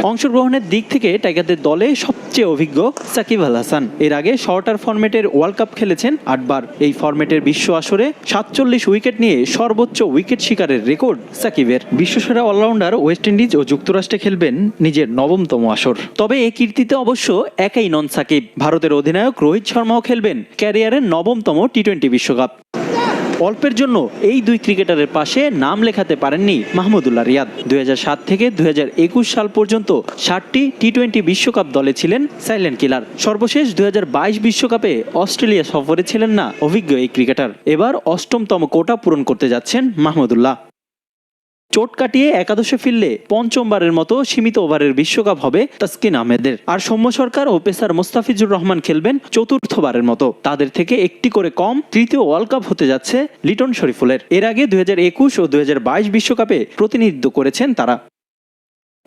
অংশগ্রহণের দিক থেকে টাইগারদের দলে সবচেয়ে অভিজ্ঞ সাকিব আল হাসান। এর আগে শর্টার ফরম্যাটের ওয়ার্ল্ড কাপ খেলেছেন 8 বার। এই ফরম্যাটের বিশ্ব আসরে 47 উইকেট নিয়ে সর্বোচ্চ উইকেট শিকারের রেকর্ড সাকিবের। বিশ্বসেরা অলরাউন্ডার ওয়েস্ট ইন্ডিজ ও যুক্তরাষ্ট্রে খেলবেন নিজের 9তম আসর। তবে এই কীর্তিতে অবশ্য একাই নন সাকিব। ভারতের অধিনায়ক রোহিত শর্মাও খেলবেন ক্যারিয়ারের 9তম টি-20 বিশ্বকাপ। অল্পের জন্য এই দুই ক্রিকেটারের পাশে নাম লেখাতে পারেননি মাহমুদুল্লাহ রিয়াদ। 2007 থেকে 2021 সাল পর্যন্ত 60টি টি-20 বিশ্বকাপ দলে ছিলেন সাইলেন্ট কিলার। সর্বশেষ 2022 বিশ্বকাপে অস্ট্রেলিয়া সফরে ছিলেন না অভিজ্ঞ এই ক্রিকেটার। এবার 8তম কোটা পূরণ করতে যাচ্ছেন মাহমুদুল্লাহ। চোট কাটিয়ে একাদশে ফিরলে 5মবারের মতো সীমিত ওভারের বিশ্বকাপ হবে তাসকিন আহমেদের। আর সৌম্য সরকার ও পেসার মোস্তাফিজুর রহমান খেলবেন 4র্থবারের মতো। তাদের থেকে একটি করে কম 3য় ওয়ার্ল্ড কাপ হতে যাচ্ছে লিটন শরীফুলের। এর আগে 2021 ও 2022 বিশ্বকাপে প্রতিনিধিত্ব করেছেন তারা।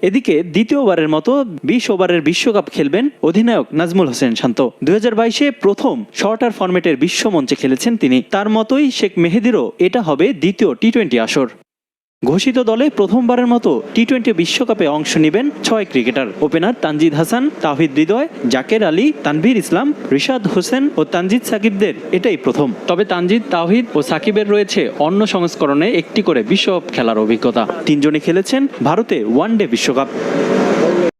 এদিকে দ্বিতীয়বারের মতো 20 ওভারের বিশ্বকাপ খেলবেন অধিনায়ক নাজমুল হোসেন শান্ত। 2022-এ প্রথম শর্টার ফরম্যাটের বিশ্বমঞ্চে খেলেছেন তিনি। তার মতোই শেখ মেহেদিরও এটা হবে দ্বিতীয় টি-20 আসর। ঘোষিত দলে প্রথমবারের মতো টি-20 বিশ্বকাপে অংশ নেবেন 6 ক্রিকেটার। ওপেনার তানজিদ হাসান, তাওহিদ হৃদয়, জাকের আলী, তানভীর ইসলাম, রিশাদ হোসেন ও তানজিদ সাকিবদের এটাই প্রথম। তবে তানজিদ, তাওহিদ ও সাকিবের রয়েছে অন্য সংস্করণে একটি করে বিশ্বকাপ খেলার অভিজ্ঞতা। 3জনই খেলেছেন ভারতে ওয়ানডে বিশ্বকাপ।